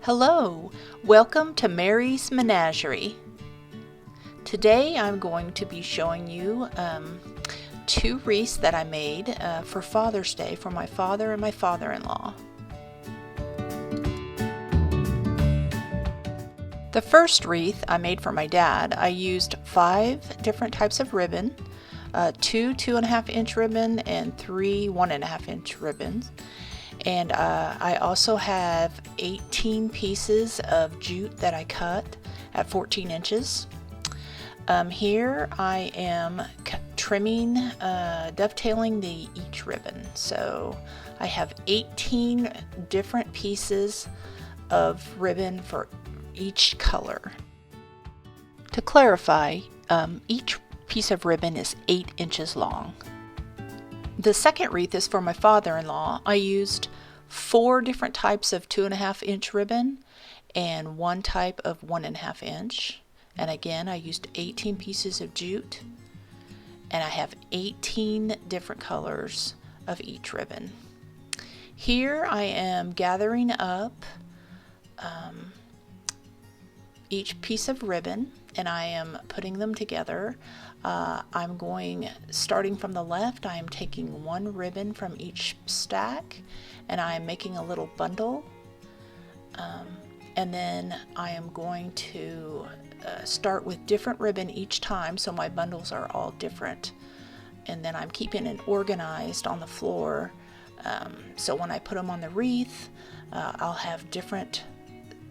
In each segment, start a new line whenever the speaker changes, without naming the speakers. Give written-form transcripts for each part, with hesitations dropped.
Hello, welcome to Mary's Menagerie. Today I'm going to be showing you two wreaths that I made for Father's Day for my father and my father-in-law. The first wreath I made for my dad. I used 5 different types of ribbon, 2 2.5-inch ribbon and 3 1.5-inch ribbons. And I also have 18 pieces of jute that I cut at 14 inches. Here I am trimming, dovetailing each ribbon. So I have 18 different pieces of ribbon for each color. To clarify, each piece of ribbon is 8 inches long. The second wreath is for my father-in-law. I used 4 different types of 2.5-inch ribbon and 1 type of 1.5 inch. And again, I used 18 pieces of jute, and I have 18 different colors of each ribbon. Here I am gathering up each piece of ribbon, and I am putting them together. Starting from the left, I am taking 1 ribbon from each stack, and I am making a little bundle. And then I am going to start with different ribbon each time, so my bundles are all different. And then I'm keeping it organized on the floor, so when I put them on the wreath, I'll have different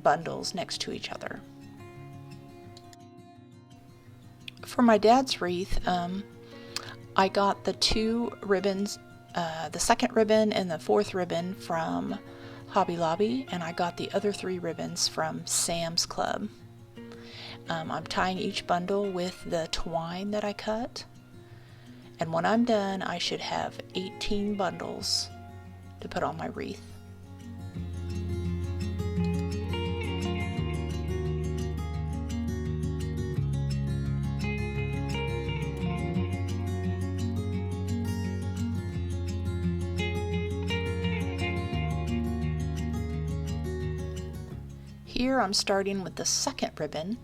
bundles next to each other. For my dad's wreath, I got the 2 ribbons, the second ribbon and the 4th ribbon from Hobby Lobby, and I got the other 3 ribbons from Sam's Club. I'm tying each bundle with the twine that I cut, and when I'm done, I should have 18 bundles to put on my wreath. Here I'm starting with the second ribbon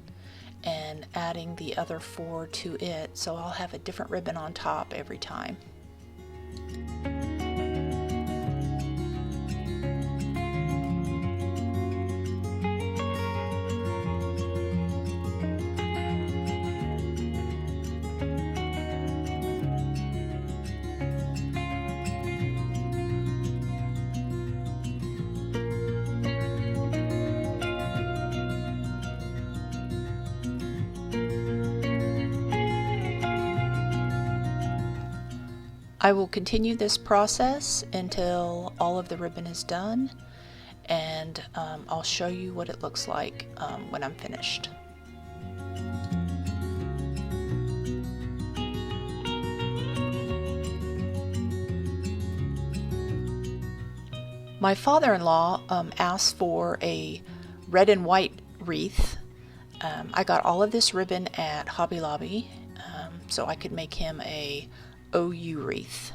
and adding the other 4 to it, so I'll have a different ribbon on top every time. I will continue this process until all of the ribbon is done, and I'll show you what it looks like when I'm finished. My father-in-law asked for a red and white wreath. I got all of this ribbon at Hobby Lobby, so I could make him a OU wreath.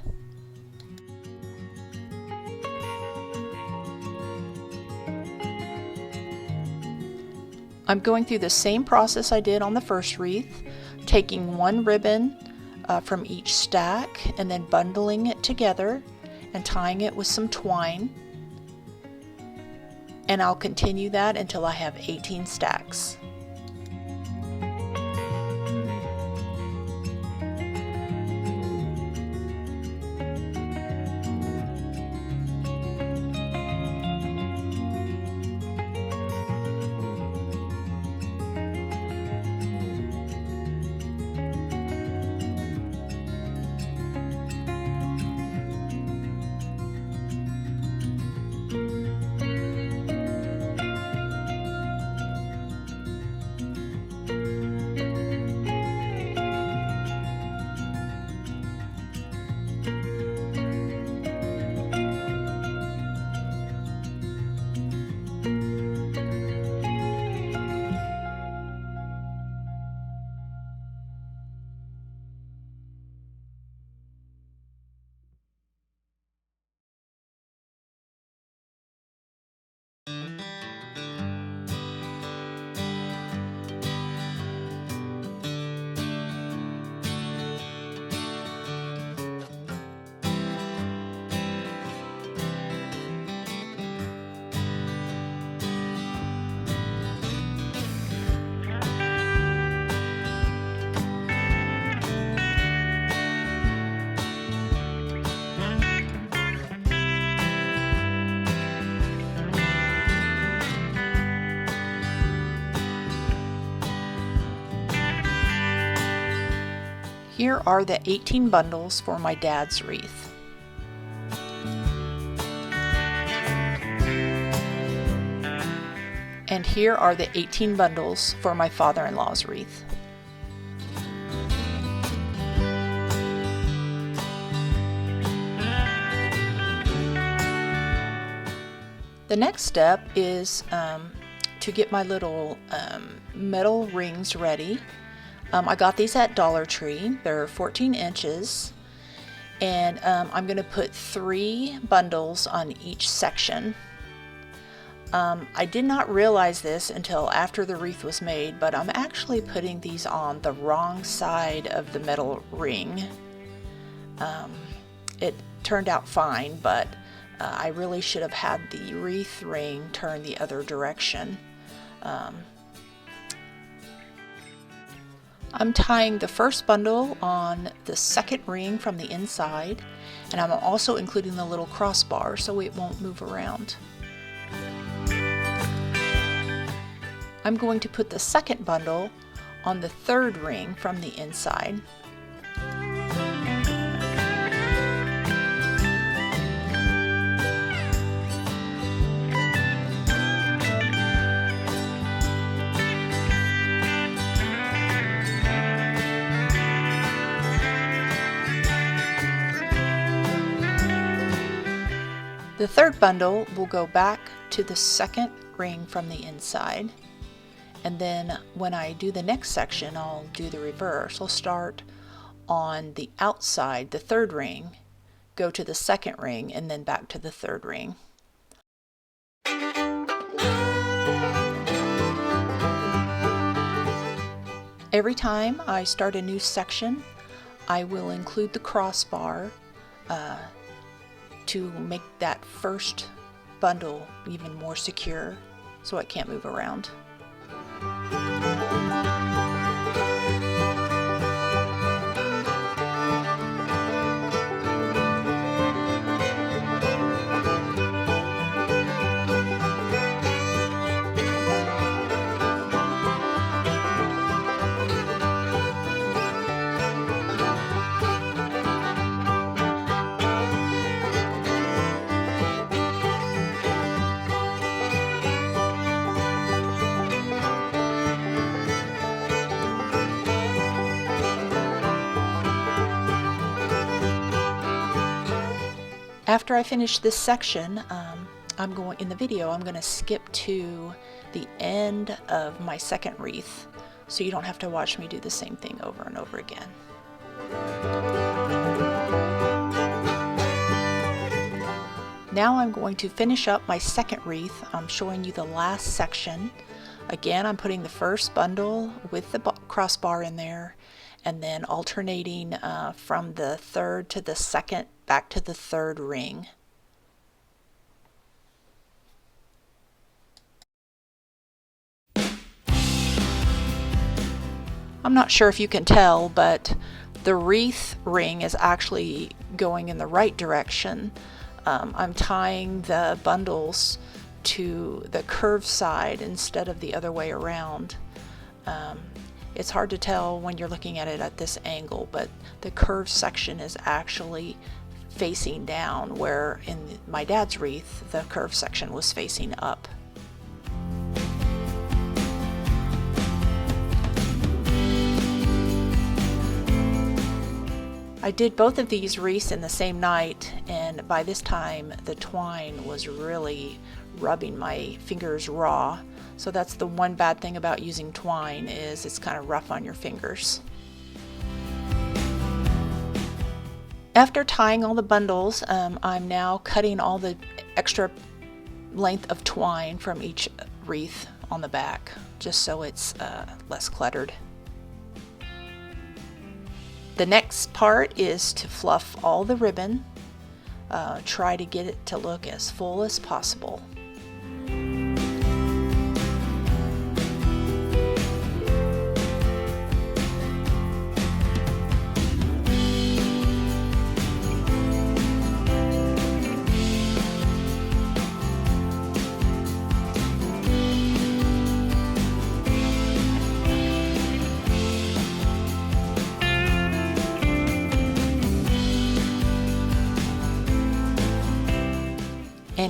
I'm going through the same process I did on the first wreath, taking 1 ribbon from each stack and then bundling it together and tying it with some twine. And I'll continue that until I have 18 stacks. Here are the 18 bundles for my dad's wreath. And here are the 18 bundles for my father-in-law's wreath. The next step is to get my little metal rings ready. I got these at Dollar Tree. They're 14 inches, and I'm going to put 3 bundles on each section. I did not realize this until after the wreath was made, but I'm actually putting these on the wrong side of the metal ring. It turned out fine, but I really should have had the wreath ring turn the other direction. I'm tying the first bundle on the second ring from the inside, and I'm also including the little crossbar so it won't move around. I'm going to put the second bundle on the third ring from the inside. The third bundle will go back to the second ring from the inside, and then when I do the next section I'll do the reverse. I'll start on the outside, the third ring, go to the second ring, and then back to the third ring. Every time I start a new section, I will include the crossbar to make that first bundle even more secure so it can't move around. After I finish this section, I'm going to skip to the end of my second wreath, so you don't have to watch me do the same thing over and over again. Now I'm going to finish up my second wreath. I'm showing you the last section. Again, I'm putting the first bundle with the crossbar in there, and then alternating from the third to the second back to the third ring. I'm not sure if you can tell, but the wreath ring is actually going in the right direction. I'm tying the bundles to the curved side instead of the other way around. It's hard to tell when you're looking at it at this angle, but the curved section is actually facing down, where in my dad's wreath the curved section was facing up. I did both of these wreaths in the same night, and by this time the twine was really rubbing my fingers raw. So that's the one bad thing about using twine, is it's kind of rough on your fingers. After tying all the bundles, I'm now cutting all the extra length of twine from each wreath on the back, just so it's less cluttered. The next part is to fluff all the ribbon. Try to get it to look as full as possible.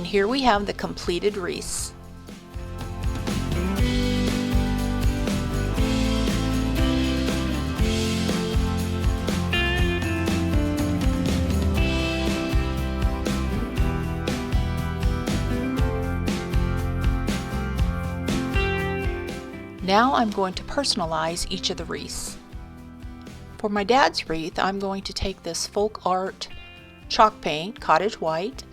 And here we have the completed wreaths. Now I'm going to personalize each of the wreaths. For my dad's wreath, I'm going to take this folk art chalk paint, cottage white,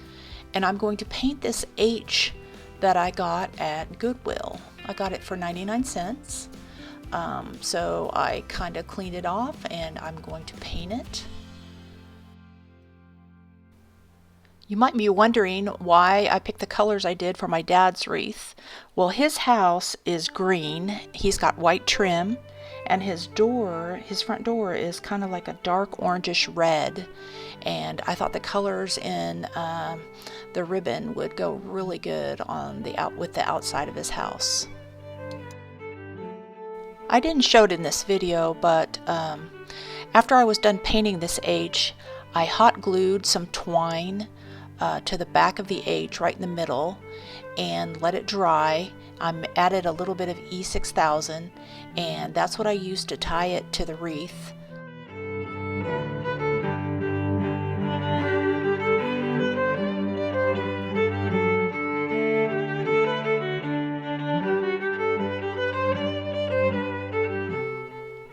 and I'm going to paint this H that I got at Goodwill. I got it for 99 cents. So I kind of cleaned it off and I'm going to paint it. You might be wondering why I picked the colors I did for my dad's wreath. Well, his house is green, he's got white trim, and his front door is kind of like a dark orangish red. And I thought the colors in the ribbon would go really good on with the outside of his house. I didn't show it in this video, but after I was done painting this H, I hot glued some twine to the back of the H right in the middle and let it dry. I added a little bit of E6000, and that's what I used to tie it to the wreath.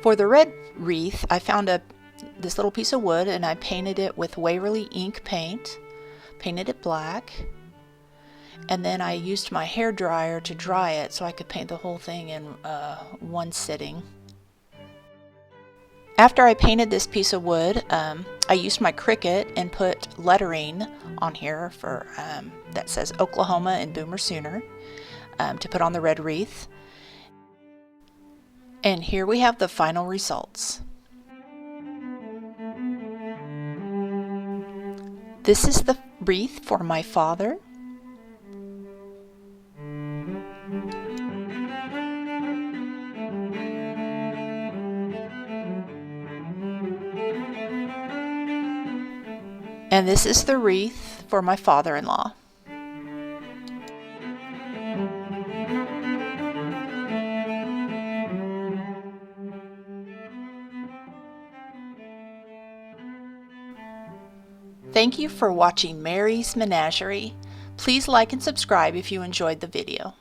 For the red wreath, I found this little piece of wood and I painted it with Waverly ink paint, painted it black, and then I used my hair dryer to dry it so I could paint the whole thing in one sitting. After I painted this piece of wood, I used my Cricut and put lettering on here for that says Oklahoma and Boomer Sooner to put on the red wreath. And here we have the final results. This is the wreath for my father. And this is the wreath for my father-in-law. Thank you for watching Mary's Menagerie. Please like and subscribe if you enjoyed the video.